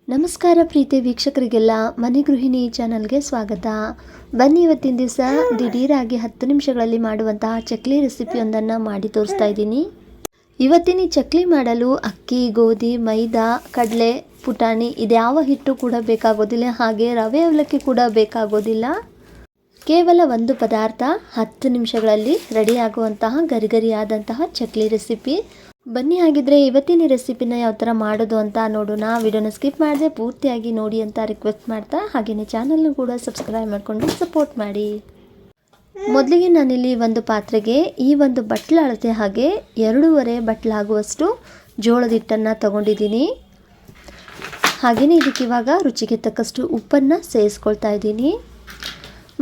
ನಮಸ್ಕಾರ ಪ್ರೀತಿ ವೀಕ್ಷಕರಿಗೆಲ್ಲ ಮನೆ ಗೃಹಿಣಿ ಚಾನಲ್ಗೆ ಸ್ವಾಗತ. ಬನ್ನಿ ಇವತ್ತಿನ ದಿವಸ ದಿಢೀರಾಗಿ 10 ನಿಮಿಷಗಳಲ್ಲಿ ಮಾಡುವಂತಹ ಚಕ್ಲಿ ರೆಸಿಪಿಯೊಂದನ್ನು ಮಾಡಿ ತೋರಿಸ್ತಾ ಇದ್ದೀನಿ. ಇವತ್ತಿನ ಈ ಚಕ್ಲಿ ಮಾಡಲು ಅಕ್ಕಿ, ಗೋಧಿ, ಮೈದಾ, ಕಡಲೆ, ಪುಟಾಣಿ ಇದ್ಯಾವ ಹಿಟ್ಟು ಕೂಡ ಬೇಕಾಗೋದಿಲ್ಲ, ಹಾಗೆ ರವೆ ಅವಲಕ್ಕಿ ಕೂಡ ಬೇಕಾಗೋದಿಲ್ಲ. ಕೇವಲ ಒಂದು ಪದಾರ್ಥ 10 ನಿಮಿಷಗಳಲ್ಲಿ ರೆಡಿಯಾಗುವಂತಹ ಗರಿಗರಿಯಾದಂತಹ ಚಕ್ಲಿ ರೆಸಿಪಿ. ಬನ್ನಿ ಹಾಗಿದ್ರೆ ಇವತ್ತಿನ ರೆಸಿಪಿನ ಯಾವ ಥರ ಮಾಡೋದು ಅಂತ ನೋಡೋಣ. ವಿಡಿಯೋನ ಸ್ಕಿಪ್ ಮಾಡದೆ ಪೂರ್ತಿಯಾಗಿ ನೋಡಿ ಅಂತ ರಿಕ್ವೆಸ್ಟ್ ಮಾಡ್ತಾ, ಹಾಗೆಯೇ ಚಾನಲ್ನ ಕೂಡ ಸಬ್ಸ್ಕ್ರೈಬ್ ಮಾಡಿಕೊಂಡು ಸಪೋರ್ಟ್ ಮಾಡಿ. ಮೊದಲಿಗೆ ನಾನಿಲ್ಲಿ ಒಂದು ಪಾತ್ರೆಗೆ ಈ ಒಂದು ಬಟ್ಲ ಅಳತೆ ಹಾಗೆ 2.5 ಬಟ್ಲಾಗುವಷ್ಟು ಜೋಳದ ಹಿಟ್ಟನ್ನು ತಗೊಂಡಿದ್ದೀನಿ. ಹಾಗೆಯೇ ಇದಕ್ಕೆ ಇವಾಗ ರುಚಿಗೆ ತಕ್ಕಷ್ಟು ಉಪ್ಪನ್ನು ಸೇರಿಸ್ಕೊಳ್ತಾ ಇದ್ದೀನಿ.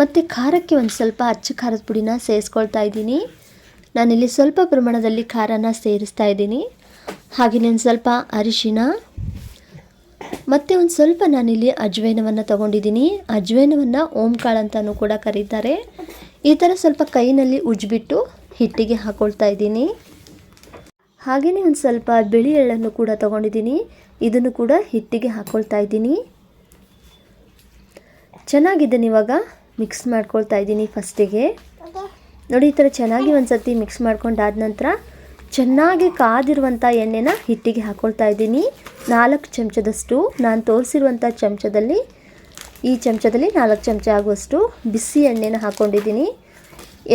ಮತ್ತು ಖಾರಕ್ಕೆ ಒಂದು ಸ್ವಲ್ಪ ಅಚ್ಚ ಖಾರದ ಪುಡಿನ ಸೇರಿಸ್ಕೊಳ್ತಾ ಇದ್ದೀನಿ. ನಾನಿಲ್ಲಿ ಸ್ವಲ್ಪ ಪ್ರಮಾಣದಲ್ಲಿ ಖಾರನ ಸೇರಿಸ್ತಾ ಇದ್ದೀನಿ. ಹಾಗೆಯೇ ಒಂದು ಸ್ವಲ್ಪ ಅರಿಶಿನ ಮತ್ತು ಒಂದು ಸ್ವಲ್ಪ ನಾನಿಲ್ಲಿ ಅಜ್ವೈನವನ್ನು ತಗೊಂಡಿದ್ದೀನಿ. ಅಜ್ವೈನವನ್ನು ಓಂಕಾಳು ಅಂತಲೂ ಕೂಡ ಕರೀತಾರೆ. ಈ ಥರ ಸ್ವಲ್ಪ ಕೈನಲ್ಲಿ ಉಜ್ಜಿಬಿಟ್ಟು ಹಿಟ್ಟಿಗೆ ಹಾಕ್ಕೊಳ್ತಾ ಇದ್ದೀನಿ. ಹಾಗೆಯೇ ಒಂದು ಸ್ವಲ್ಪ ಬಿಳಿ ಎಳ್ಳನ್ನು ಕೂಡ ತಗೊಂಡಿದ್ದೀನಿ. ಇದನ್ನು ಕೂಡ ಹಿಟ್ಟಿಗೆ ಹಾಕ್ಕೊಳ್ತಾ ಇದ್ದೀನಿ. ಚೆನ್ನಾಗಿದ್ದೀನಿ. ಇವಾಗ ಮಿಕ್ಸ್ ಮಾಡ್ಕೊಳ್ತಾ ಇದ್ದೀನಿ. ಫಸ್ಟಿಗೆ ನೋಡಿ, ಈ ಥರ ಚೆನ್ನಾಗಿ ಒಂದು ಸರ್ತಿ ಮಿಕ್ಸ್ ಮಾಡ್ಕೊಂಡಾದ ನಂತರ ಚೆನ್ನಾಗಿ ಕಾದಿರುವಂಥ ಎಣ್ಣೆನ ಹಿಟ್ಟಿಗೆ ಹಾಕ್ಕೊಳ್ತಾ ಇದ್ದೀನಿ. 4 ಚಮಚದಷ್ಟು ನಾನು ತೋರಿಸಿರುವಂಥ ಚಮಚದಲ್ಲಿ, ಈ ಚಮಚದಲ್ಲಿ 4 ಚಮಚ ಆಗುವಷ್ಟು ಬಿಸಿ ಎಣ್ಣೆನ ಹಾಕ್ಕೊಂಡಿದ್ದೀನಿ.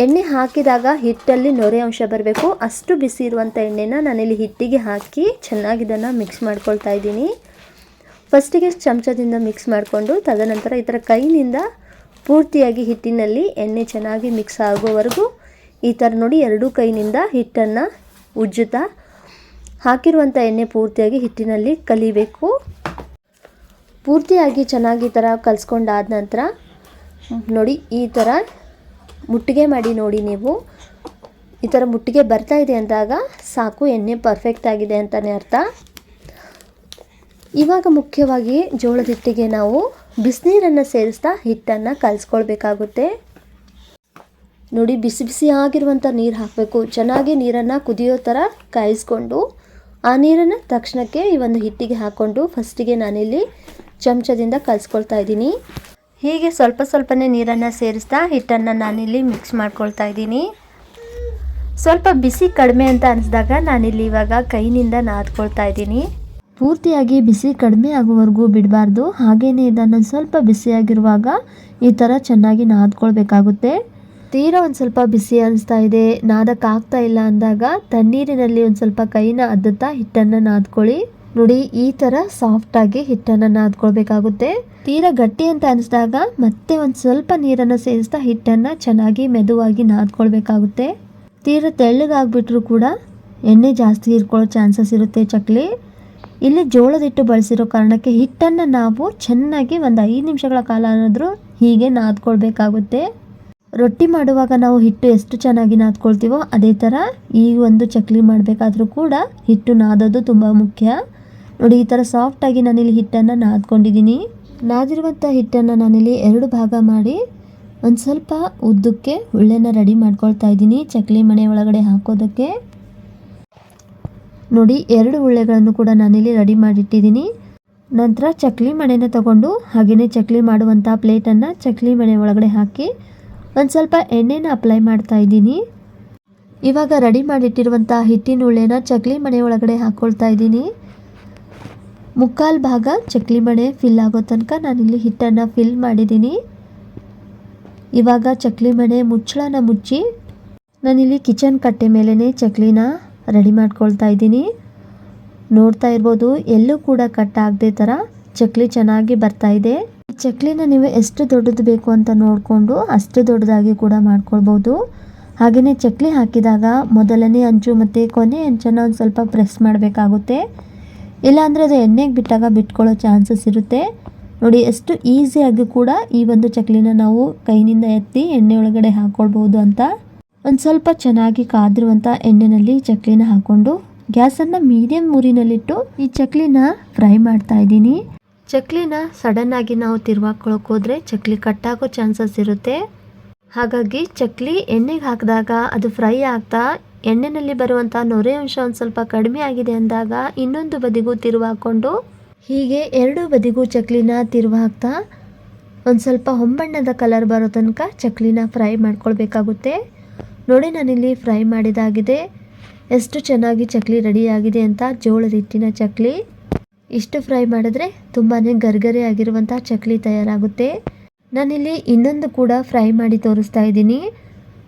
ಎಣ್ಣೆ ಹಾಕಿದಾಗ ಹಿಟ್ಟಲ್ಲಿ ನೊರೆ ಅಂಶ ಬರಬೇಕು, ಅಷ್ಟು ಬಿಸಿ ಇರುವಂಥ ಎಣ್ಣೆನ ನಾನಿಲ್ಲಿ ಹಿಟ್ಟಿಗೆ ಹಾಕಿ ಚೆನ್ನಾಗಿ ಇದನ್ನು ಮಿಕ್ಸ್ ಮಾಡ್ಕೊಳ್ತಾ ಇದ್ದೀನಿ. ಫಸ್ಟಿಗೆ ಚಮಚದಿಂದ ಮಿಕ್ಸ್ ಮಾಡಿಕೊಂಡು ತದನಂತರ ಈ ಥರ ಕೈನಿಂದ ಪೂರ್ತಿಯಾಗಿ ಹಿಟ್ಟಿನಲ್ಲಿ ಎಣ್ಣೆ ಚೆನ್ನಾಗಿ ಮಿಕ್ಸ್ ಆಗೋವರೆಗೂ ಈ ಥರ ನೋಡಿ 2 ಕೈನಿಂದ ಹಿಟ್ಟನ್ನು ಉಜ್ಜುತ್ತಾ ಹಾಕಿರುವಂಥ ಎಣ್ಣೆ ಪೂರ್ತಿಯಾಗಿ ಹಿಟ್ಟಿನಲ್ಲಿ ಕಲಿಬೇಕು. ಪೂರ್ತಿಯಾಗಿ ಚೆನ್ನಾಗಿ ಈ ಥರ ಕಲಿಸ್ಕೊಂಡಾದ ನಂತರ ನೋಡಿ, ಈ ಥರ ಮುಟ್ಟಿಗೆ ಮಾಡಿ ನೋಡಿ. ನೀವು ಈ ಥರ ಮುಟ್ಟಿಗೆ ಬರ್ತಾ ಇದೆ ಅಂದಾಗ ಸಾಕು, ಎಣ್ಣೆ ಪರ್ಫೆಕ್ಟ್ ಆಗಿದೆ ಅಂತಲೇ ಅರ್ಥ. ಇವಾಗ ಮುಖ್ಯವಾಗಿ ಜೋಳದ ಹಿಟ್ಟಿಗೆ ನಾವು ಬಿಸಿನೀರನ್ನು ಸೇರಿಸ್ತಾ ಹಿಟ್ಟನ್ನು ಕಲಿಸ್ಕೊಳ್ಬೇಕಾಗುತ್ತೆ. ನೋಡಿ, ಬಿಸಿ ಬಿಸಿ ಆಗಿರುವಂಥ ನೀರು ಹಾಕಬೇಕು. ಚೆನ್ನಾಗಿ ನೀರನ್ನು ಕುದಿಯೋ ಥರ ಕಾಯಿಸ್ಕೊಂಡು ಆ ನೀರನ್ನು ತಕ್ಷಣಕ್ಕೆ ಈ ಒಂದು ಹಿಟ್ಟಿಗೆ ಹಾಕ್ಕೊಂಡು ಫಸ್ಟಿಗೆ ನಾನಿಲ್ಲಿ ಚಮಚದಿಂದ ಕಲಿಸ್ಕೊಳ್ತಾ ಇದ್ದೀನಿ. ಹೀಗೆ ಸ್ವಲ್ಪ ಸ್ವಲ್ಪನೇ ನೀರನ್ನು ಸೇರಿಸ್ತಾ ಹಿಟ್ಟನ್ನು ನಾನಿಲ್ಲಿ ಮಿಕ್ಸ್ ಮಾಡ್ಕೊಳ್ತಾ ಇದ್ದೀನಿ. ಸ್ವಲ್ಪ ಬಿಸಿ ಕಡಿಮೆ ಅಂತ ಅನಿಸಿದಾಗ ನಾನಿಲ್ಲಿ ಇವಾಗ ಕೈನಿಂದ ನಾದ್ಕೊಳ್ತಾ ಇದ್ದೀನಿ. ಪೂರ್ತಿಯಾಗಿ ಬಿಸಿ ಕಡಿಮೆ ಆಗುವವರೆಗೂ ಬಿಡಬಾರ್ದು. ಹಾಗೆಯೇ ಇದನ್ನು ಸ್ವಲ್ಪ ಬಿಸಿಯಾಗಿರುವಾಗ ಈ ಥರ ಚೆನ್ನಾಗಿ ನಾದ್ಕೊಳ್ಬೇಕಾಗುತ್ತೆ. ತೀರಾ ಒಂದು ಸ್ವಲ್ಪ ಬಿಸಿ ಅನಿಸ್ತಾ ಇದೆ, ನಾದಕ್ಕಾಗ್ತಾ ಇಲ್ಲ ಅಂದಾಗ ತಣ್ಣೀರಿನಲ್ಲಿ ಒಂದು ಸ್ವಲ್ಪ ಕೈನ ಅದ್ದುತ್ತಾ ಹಿಟ್ಟನ್ನು ನಾದ್ಕೊಳ್ಳಿ. ನೋಡಿ, ಈ ಥರ ಸಾಫ್ಟಾಗಿ ಹಿಟ್ಟನ್ನು ನಾದ್ಕೊಳ್ಬೇಕಾಗುತ್ತೆ. ತೀರಾ ಗಟ್ಟಿ ಅಂತ ಅನಿಸಿದಾಗ ಮತ್ತೆ ಒಂದು ಸ್ವಲ್ಪ ನೀರನ್ನು ಸೇರಿಸ್ತಾ ಹಿಟ್ಟನ್ನು ಚೆನ್ನಾಗಿ ಮೆದುವಾಗಿ ನಾದ್ಕೊಳ್ಬೇಕಾಗುತ್ತೆ. ತೀರಾ ತೆಳ್ಳಗಾಗ್ಬಿಟ್ರೂ ಕೂಡ ಎಣ್ಣೆ ಜಾಸ್ತಿ ಹೀರ್ಕೊಳ್ಳೋ ಚಾನ್ಸಸ್ ಇರುತ್ತೆ ಚಕ್ಲಿ. ಇಲ್ಲಿ ಜೋಳದ ಹಿಟ್ಟು ಬಳಸಿರೋ ಕಾರಣಕ್ಕೆ ಹಿಟ್ಟನ್ನು ನಾವು ಚೆನ್ನಾಗಿ ಒಂದು 5 ನಿಮಿಷಗಳ ಕಾಲ ಏನಾದರೂ ಹೀಗೆ ನಾದ್ಕೊಳ್ಬೇಕಾಗುತ್ತೆ. ರೊಟ್ಟಿ ಮಾಡುವಾಗ ನಾವು ಹಿಟ್ಟು ಎಷ್ಟು ಚೆನ್ನಾಗಿ ನಾದ್ಕೊಳ್ತೀವೋ ಅದೇ ಥರ ಈ ಒಂದು ಚಕ್ಲಿ ಮಾಡಬೇಕಾದ್ರೂ ಕೂಡ ಹಿಟ್ಟು ನಾದೋದು ತುಂಬ ಮುಖ್ಯ. ನೋಡಿ, ಈ ಥರ ಸಾಫ್ಟಾಗಿ ನಾನಿಲ್ಲಿ ಹಿಟ್ಟನ್ನು ನಾದ್ಕೊಂಡಿದ್ದೀನಿ. ನಾದಿರುವಂಥ ಹಿಟ್ಟನ್ನು ನಾನಿಲ್ಲಿ 2 ಭಾಗ ಮಾಡಿ ಒಂದು ಸ್ವಲ್ಪ ಉದ್ದಕ್ಕೆ ಉಳ್ಳೆನ ರೆಡಿ ಮಾಡ್ಕೊಳ್ತಾ ಇದ್ದೀನಿ ಚಕ್ಲಿ ಮಣೆ ಒಳಗಡೆ ಹಾಕೋದಕ್ಕೆ. ನೋಡಿ, 2 ಉಳ್ಳೆಗಳನ್ನು ಕೂಡ ನಾನಿಲ್ಲಿ ರೆಡಿ ಮಾಡಿಟ್ಟಿದ್ದೀನಿ. ನಂತರ ಚಕ್ಲಿ ಮಣೆನ ತಗೊಂಡು ಹಾಗೆಯೇ ಚಕ್ಲಿ ಮಾಡುವಂಥ ಪ್ಲೇಟನ್ನು ಚಕ್ಲಿ ಮಣೆ ಒಳಗಡೆ ಹಾಕಿ ಒಂದು ಸ್ವಲ್ಪ ಎಣ್ಣೆನ ಅಪ್ಲೈ ಮಾಡ್ತಾ ಇದ್ದೀನಿ. ಇವಾಗ ರೆಡಿ ಮಾಡಿಟ್ಟಿರುವಂಥ ಹಿಟ್ಟಿನ ಉಳ್ಳೆನ ಚಕ್ಲಿ ಮಣೆ ಒಳಗಡೆ ಹಾಕ್ಕೊಳ್ತಾ ಇದ್ದೀನಿ. 3/4 ಭಾಗ ಚಕ್ಲಿ ಮಣೆ ಫಿಲ್ ಆಗೋ ತನಕ ನಾನಿಲ್ಲಿ ಹಿಟ್ಟನ್ನು ಫಿಲ್ ಮಾಡಿದ್ದೀನಿ. ಇವಾಗ ಚಕ್ಲಿ ಮಣೆ ಮುಚ್ಚಳನ ಮುಚ್ಚಿ ನಾನಿಲ್ಲಿ ಕಿಚನ್ ಕಟ್ಟೆ ಮೇಲೇ ಚಕ್ಲಿನ ರೆಡಿ ಮಾಡ್ಕೊಳ್ತಾ ಇದ್ದೀನಿ. ನೋಡ್ತಾ ಇರ್ಬೋದು, ಎಲ್ಲೂ ಕೂಡ ಕಟ್ ಆಗದೆ ಥರ ಚಕ್ಲಿ ಚೆನ್ನಾಗಿ ಬರ್ತಾ ಇದೆ. ಈ ಚಕ್ಲಿನ ನೀವು ಎಷ್ಟು ದೊಡ್ಡದು ಬೇಕು ಅಂತ ನೋಡಿಕೊಂಡು ಅಷ್ಟು ದೊಡ್ಡದಾಗಿ ಕೂಡ ಮಾಡ್ಕೊಳ್ಬೋದು. ಹಾಗೆಯೇ ಚಕ್ಲಿ ಹಾಕಿದಾಗ ಮೊದಲನೇ ಅಂಚು ಮತ್ತು ಕೊನೆ ಅಂಚನ್ನು ಒಂದು ಸ್ವಲ್ಪ ಪ್ರೆಸ್ ಮಾಡಬೇಕಾಗುತ್ತೆ, ಇಲ್ಲಾಂದರೆ ಅದು ಎಣ್ಣೆಗೆ ಬಿಟ್ಟಾಗ ಬಿಟ್ಕೊಳ್ಳೋ ಚಾನ್ಸಸ್ ಇರುತ್ತೆ. ನೋಡಿ, ಎಷ್ಟು ಈಸಿಯಾಗಿ ಕೂಡ ಈ ಒಂದು ಚಕ್ಲಿನ ನಾವು ಕೈನಿಂದ ಎತ್ತಿ ಎಣ್ಣೆ ಒಳಗಡೆ ಹಾಕ್ಕೊಳ್ಬೋದು ಅಂತ. ಒಂದು ಸ್ವಲ್ಪ ಚೆನ್ನಾಗಿ ಕಾದಿರುವಂಥ ಎಣ್ಣೆಯಲ್ಲಿ ಚಕ್ಲಿನ ಹಾಕ್ಕೊಂಡು ಗ್ಯಾಸನ್ನು ಮೀಡಿಯಮ್ ಉರಿನಲ್ಲಿಟ್ಟು ಈ ಚಕ್ಲಿನ ಫ್ರೈ ಮಾಡ್ತಾ ಇದ್ದೀನಿ. ಚಕ್ಲಿನ ಸಡನ್ನಾಗಿ ನಾವು ತಿರುವಾಕೊಳ್ಳೋಕೆ ಹೋದರೆ ಚಕ್ಲಿ ಕಟ್ಟಾಗೋ ಚಾನ್ಸಸ್ ಇರುತ್ತೆ. ಹಾಗಾಗಿ ಚಕ್ಲಿ ಎಣ್ಣೆಗೆ ಹಾಕಿದಾಗ ಅದು ಫ್ರೈ ಆಗ್ತಾ ಎಣ್ಣೆಯಲ್ಲಿ ಬರುವಂಥ ನೊರೆ ಅಂಶ ಒಂದು ಸ್ವಲ್ಪ ಕಡಿಮೆ ಆಗಿದೆ ಅಂದಾಗ ಇನ್ನೊಂದು ಬದಿಗೂ ತಿರುವು ಹಾಕ್ಕೊಂಡು ಹೀಗೆ ಎರಡೂ ಬದಿಗೂ ಚಕ್ಲಿನ ತಿರುವು ಹಾಕ್ತಾ ಒಂದು ಸ್ವಲ್ಪ ಹೊಂಬಣ್ಣದ ಕಲರ್ ಬರೋ ತನಕ ಚಕ್ಲಿನ ಫ್ರೈ ಮಾಡ್ಕೊಳ್ಬೇಕಾಗುತ್ತೆ. ನೋಡಿ ನಾನಿಲ್ಲಿ ಫ್ರೈ ಮಾಡಿದಾಗಿದೆ. ಎಷ್ಟು ಚೆನ್ನಾಗಿ ಚಕ್ಲಿ ರೆಡಿಯಾಗಿದೆ ಅಂತ. ಜೋಳದ ಹಿಟ್ಟಿನ ಚಕ್ಲಿ ಇಷ್ಟು ಫ್ರೈ ಮಾಡಿದ್ರೆ ತುಂಬಾ ಗರ್ಗರೆ ಆಗಿರುವಂಥ ಚಕ್ಲಿ ತಯಾರಾಗುತ್ತೆ. ನಾನಿಲ್ಲಿ ಇನ್ನೊಂದು ಕೂಡ ಫ್ರೈ ಮಾಡಿ ತೋರಿಸ್ತಾ ಇದ್ದೀನಿ.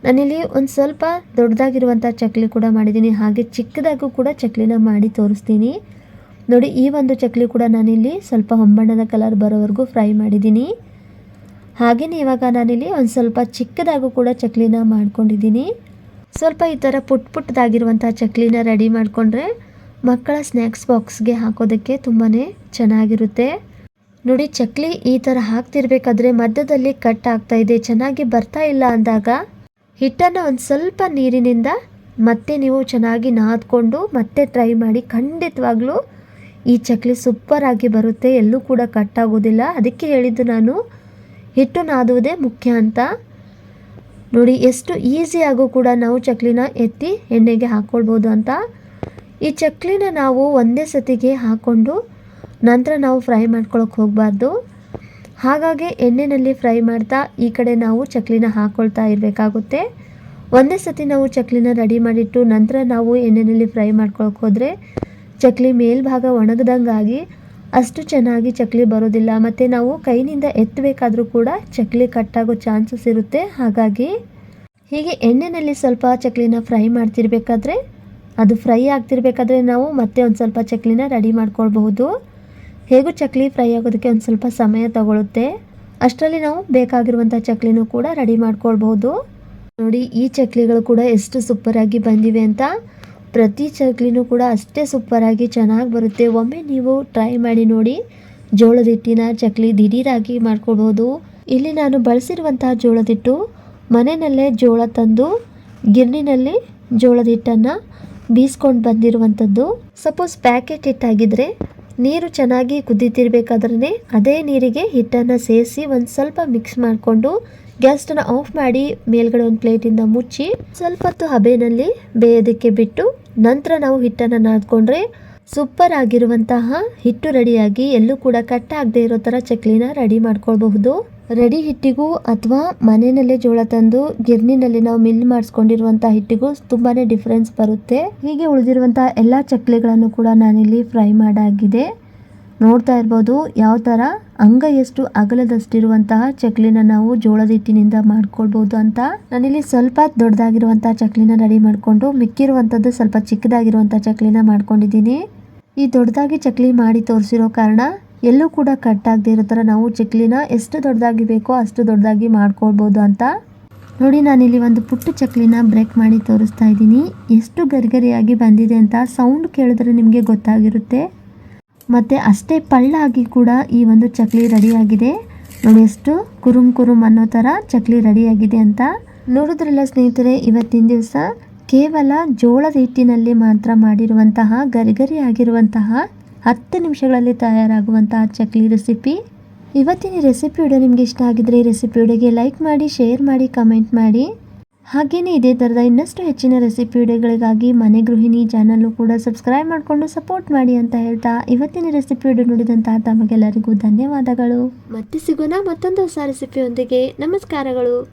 ನಾನಿಲ್ಲಿ ಒಂದು ಸ್ವಲ್ಪ ದೊಡ್ಡದಾಗಿರುವಂಥ ಚಕ್ಲಿ ಕೂಡ ಮಾಡಿದ್ದೀನಿ, ಹಾಗೆ ಚಿಕ್ಕದಾಗೂ ಕೂಡ ಚಕ್ಲಿನ ಮಾಡಿ ತೋರಿಸ್ತೀನಿ. ನೋಡಿ ಈ ಒಂದು ಚಕ್ಲಿ ಕೂಡ ನಾನಿಲ್ಲಿ ಸ್ವಲ್ಪ ಹೊಂಬಣ್ಣದ ಕಲರ್ ಬರೋವರೆಗೂ ಫ್ರೈ ಮಾಡಿದ್ದೀನಿ. ಹಾಗೆಯೇ ಇವಾಗ ನಾನಿಲ್ಲಿ ಒಂದು ಸ್ವಲ್ಪ ಚಿಕ್ಕದಾಗೂ ಕೂಡ ಚಕ್ಲಿನ ಮಾಡ್ಕೊಂಡಿದ್ದೀನಿ. ಸ್ವಲ್ಪ ಈ ಥರ ಪುಟ್ಟದಾಗಿರುವಂಥ ಚಕ್ಲಿನ ರೆಡಿ ಮಾಡಿಕೊಂಡ್ರೆ ಮಕ್ಕಳ ಸ್ನ್ಯಾಕ್ಸ್ ಬಾಕ್ಸ್ಗೆ ಹಾಕೋದಕ್ಕೆ ತುಂಬಾ ಚೆನ್ನಾಗಿರುತ್ತೆ. ನೋಡಿ ಚಕ್ಲಿ ಈ ಥರ ಹಾಕ್ತಿರ್ಬೇಕಾದ್ರೆ ಮಧ್ಯದಲ್ಲಿ ಕಟ್ ಆಗ್ತಾ ಇದೆ, ಚೆನ್ನಾಗಿ ಬರ್ತಾ ಇಲ್ಲ ಅಂದಾಗ ಹಿಟ್ಟನ್ನು ಒಂದು ಸ್ವಲ್ಪ ನೀರಿನಿಂದ ಮತ್ತೆ ನೀವು ಚೆನ್ನಾಗಿ ನಾದ್ಕೊಂಡು ಮತ್ತೆ ಟ್ರೈ ಮಾಡಿ. ಖಂಡಿತವಾಗ್ಲೂ ಈ ಚಕ್ಲಿ ಸೂಪರ್ ಆಗಿ ಬರುತ್ತೆ, ಎಲ್ಲೂ ಕೂಡ ಕಟ್ ಆಗೋದಿಲ್ಲ. ಅದಕ್ಕೆ ಹೇಳಿದ್ದು ನಾನು ಹಿಟ್ಟು ನಾದುವುದೇ ಮುಖ್ಯ ಅಂತ. ನೋಡಿ ಎಷ್ಟು ಈಸಿಯಾಗೂ ಕೂಡ ನಾವು ಚಕ್ಲಿನ ಎತ್ತಿ ಎಣ್ಣೆಗೆ ಹಾಕ್ಕೊಳ್ಬೋದು ಅಂತ. ಈ ಚಕ್ಲಿನ ನಾವು ಒಂದೇ ಸತಿಗೆ ಹಾಕ್ಕೊಂಡು ನಂತರ ನಾವು ಫ್ರೈ ಮಾಡ್ಕೊಳಕ್ಕೆ ಹೋಗಬಾರ್ದು. ಹಾಗಾಗಿ ಎಣ್ಣೆಯಲ್ಲಿ ಫ್ರೈ ಮಾಡ್ತಾ ಈ ಕಡೆ ನಾವು ಚಕ್ಲಿನ ಹಾಕ್ಕೊಳ್ತಾ ಇರಬೇಕಾಗುತ್ತೆ. ಒಂದೇ ಸತಿ ನಾವು ಚಕ್ಲಿನ ರೆಡಿ ಮಾಡಿಟ್ಟು ನಂತರ ನಾವು ಎಣ್ಣೆಯಲ್ಲಿ ಫ್ರೈ ಮಾಡ್ಕೊಳಕ್ಕೆ ಹೋದರೆ ಚಕ್ಲಿ ಮೇಲ್ಭಾಗ ಒಣಗದಂಗಾಗಿ ಅಷ್ಟು ಚೆನ್ನಾಗಿ ಚಕ್ಲಿ ಬರೋದಿಲ್ಲ. ಮತ್ತು ನಾವು ಕೈನಿಂದ ಎತ್ತಬೇಕಾದ್ರೂ ಕೂಡ ಚಕ್ಲಿ ಕಟ್ಟಾಗೋ ಚಾನ್ಸಸ್ ಇರುತ್ತೆ. ಹಾಗಾಗಿ ಹೀಗೆ ಎಣ್ಣೆಯಲ್ಲಿ ಸ್ವಲ್ಪ ಚಕ್ಲಿನ ಫ್ರೈ ಮಾಡ್ತಿರ್ಬೇಕಾದ್ರೆ, ಅದು ಫ್ರೈ ಆಗ್ತಿರ್ಬೇಕಾದ್ರೆ ನಾವು ಮತ್ತೆ ಒಂದು ಸ್ವಲ್ಪ ಚಕ್ಲಿನ ರೆಡಿ ಮಾಡ್ಕೊಳ್ಬಹುದು. ಹೇಗೂ ಚಕ್ಲಿ ಫ್ರೈ ಆಗೋದಕ್ಕೆ ಒಂದು ಸ್ವಲ್ಪ ಸಮಯ ತಗೊಳುತ್ತೆ. ಅಷ್ಟರಲ್ಲಿ ನಾವು ಬೇಕಾಗಿರುವಂಥ ಚಕ್ಲಿನೂ ಕೂಡ ರೆಡಿ ಮಾಡ್ಕೊಳ್ಬಹುದು. ನೋಡಿ ಈ ಚಕ್ಲಿಗಳು ಕೂಡ ಎಷ್ಟು ಸೂಪರಾಗಿ ಬಂದಿವೆ ಅಂತ. ಪ್ರತಿ ಚಕ್ಲಿನೂ ಕೂಡ ಅಷ್ಟೇ ಸೂಪರಾಗಿ ಚೆನ್ನಾಗಿ ಬರುತ್ತೆ. ಒಮ್ಮೆ ನೀವು ಟ್ರೈ ಮಾಡಿ ನೋಡಿ. ಜೋಳದ ಹಿಟ್ಟಿನ ಚಕ್ಲಿ ದಿಢೀರಾಗಿ ಮಾಡ್ಕೊಳ್ಬೋದು. ಇಲ್ಲಿ ನಾನು ಬಳಸಿರುವಂತಹ ಜೋಳದ ಹಿಟ್ಟು ಮನೆಯಲ್ಲೇ ಜೋಳ ತಂದು ಗಿರಣಿನಲ್ಲಿ ಜೋಳದ ಹಿಟ್ಟನ್ನು ಬೀಸ್ಕೊಂಡು ಬಂದಿರುವಂಥದ್ದು. ಸಪೋಸ್ ಪ್ಯಾಕೆಟ್ ಹಿಟ್ಟಾಗಿದ್ದರೆ ನೀರು ಚೆನ್ನಾಗಿ ಕುದೀತಿರ್ಬೇಕಾದ್ರೆ ಅದೇ ನೀರಿಗೆ ಹಿಟ್ಟನ್ನು ಸೇರಿಸಿ ಒಂದು ಸ್ವಲ್ಪ ಮಿಕ್ಸ್ ಮಾಡಿಕೊಂಡು ಗ್ಯಾಸ್ಟನ್ನು ಆಫ್ ಮಾಡಿ ಮೇಲ್ಗಡೆ ಒಂದು ಪ್ಲೇಟಿಂದ ಮುಚ್ಚಿ ಸ್ವಲ್ಪ ಹೊತ್ತು ಹಬೆನಲ್ಲಿ ಬೇಯೋದಕ್ಕೆ ಬಿಟ್ಟು ನಂತರ ನಾವು ಹಿಟ್ಟನ್ನು ನಾದ್ಕೊಂಡ್ರೆ ಸೂಪರ್ ಆಗಿರುವಂತಹ ಹಿಟ್ಟು ರೆಡಿಯಾಗಿ ಎಲ್ಲೂ ಕೂಡ ಕಟ್ ಆಗದೆ ಇರೋ ಥರ ಚಕ್ಲಿನ ರೆಡಿ ಮಾಡ್ಕೊಳ್ಬಹುದು. ರೆಡಿ ಹಿಟ್ಟಿಗೂ ಅಥವಾ ಮನೆಯಲ್ಲೇ ಜೋಳ ತಂದು ಗಿರ್ನಿನಲ್ಲಿ ನಾವು ಮಿಲ್ ಮಾಡಿಸ್ಕೊಂಡಿರುವಂಥ ಹಿಟ್ಟಿಗೂ ತುಂಬಾ ಡಿಫ್ರೆನ್ಸ್ ಬರುತ್ತೆ. ಹೀಗೆ ಉಳಿದಿರುವಂಥ ಎಲ್ಲ ಚಕ್ಲಿಗಳನ್ನು ಕೂಡ ನಾನಿಲ್ಲಿ ಫ್ರೈ ಮಾಡಾಗಿದೆ. ನೋಡ್ತಾ ಇರ್ಬೋದು ಯಾವ ಥರ ಅಂಗೈಯಷ್ಟು ಅಗಲದಷ್ಟಿರುವಂತಹ ಚಕ್ಲಿನ ನಾವು ಜೋಳದ ಹಿಟ್ಟಿನಿಂದ ಮಾಡ್ಕೊಳ್ಬೋದು ಅಂತ. ನಾನಿಲ್ಲಿ ಸ್ವಲ್ಪ ದೊಡ್ಡದಾಗಿರುವಂಥ ಚಕ್ಲಿನ ರೆಡಿ ಮಾಡಿಕೊಂಡು ಮಿಕ್ಕಿರುವಂಥದ್ದು ಸ್ವಲ್ಪ ಚಿಕ್ಕದಾಗಿರುವಂಥ ಚಕ್ಲಿನ ಮಾಡ್ಕೊಂಡಿದ್ದೀನಿ. ಈ ದೊಡ್ಡದಾಗಿ ಚಕ್ಲಿ ಮಾಡಿ ತೋರಿಸಿರೋ ಕಾರಣ ಎಲ್ಲೂ ಕೂಡ ಕಟ್ ಆಗದೆ ಇರೋ ಥರ ನಾವು ಚಕ್ಲಿನ ಎಷ್ಟು ದೊಡ್ಡದಾಗಿ ಬೇಕೋ ಅಷ್ಟು ದೊಡ್ಡದಾಗಿ ಮಾಡ್ಕೊಳ್ಬೋದು ಅಂತ. ನೋಡಿ ನಾನಿಲ್ಲಿ ಒಂದು ಪುಟ್ಟ ಚಕ್ಲಿನ ಬ್ರೇಕ್ ಮಾಡಿ ತೋರಿಸ್ತಾ ಇದ್ದೀನಿ. ಎಷ್ಟು ಗರಿಗರಿಯಾಗಿ ಬಂದಿದೆ ಅಂತ ಸೌಂಡ್ ಕೇಳಿದ್ರೆ ನಿಮಗೆ ಗೊತ್ತಾಗಿರುತ್ತೆ. ಮತ್ತು ಅಷ್ಟೇ ಪಳ್ಳಾಗಿ ಕೂಡ ಈ ಒಂದು ಚಕ್ಲಿ ರೆಡಿಯಾಗಿದೆ. ನೋಡಿ ಎಷ್ಟು ಕುರುಮ್ ಅನ್ನೋ ಥರ ಚಕ್ಲಿ ರೆಡಿಯಾಗಿದೆ ಅಂತ. ನೋಡಿದ್ರಲ್ಲ ಸ್ನೇಹಿತರೆ, ಇವತ್ತಿನ ದಿವಸ ಕೇವಲ ಜೋಳದ ಹಿಟ್ಟಿನಲ್ಲಿ ಮಾತ್ರ ಮಾಡಿರುವಂತಹ ಗರಿಗರಿ ಆಗಿರುವಂತಹ 10 ನಿಮಿಷಗಳಲ್ಲಿ ತಯಾರಾಗುವಂತಹ ಚಕ್ಲಿ ರೆಸಿಪಿ. ಇವತ್ತಿನ ರೆಸಿಪಿ ವಿಡಿಯೋ ನಿಮಗೆ ಇಷ್ಟ ಆಗಿದ್ರೆ ಈ ರೆಸಿಪಿ ವಿಡಿಯೋಗೆ ಲೈಕ್ ಮಾಡಿ, ಶೇರ್ ಮಾಡಿ, ಕಮೆಂಟ್ ಮಾಡಿ. ಹಾಗೆಯೇ ಇದೇ ಥರದ ಇನ್ನಷ್ಟು ಹೆಚ್ಚಿನ ರೆಸಿಪಿ ವಿಡಿಯೋಗಳಿಗಾಗಿ ಮನೆ ಗೃಹಿಣಿ ಚಾನಲ್ಲು ಕೂಡ ಸಬ್ಸ್ಕ್ರೈಬ್ ಮಾಡಿಕೊಂಡು ಸಪೋರ್ಟ್ ಮಾಡಿ ಅಂತ ಹೇಳ್ತಾ ಇವತ್ತಿನ ರೆಸಿಪಿ ವಿಡಿಯೋ ನೋಡಿದಂತಹ ತಮಗೆಲ್ಲರಿಗೂ ಧನ್ಯವಾದಗಳು. ಮತ್ತೆ ಸಿಗೋಣ ಮತ್ತೊಂದು ಹೊಸ ರೆಸಿಪಿಯೊಂದಿಗೆ. ನಮಸ್ಕಾರಗಳು.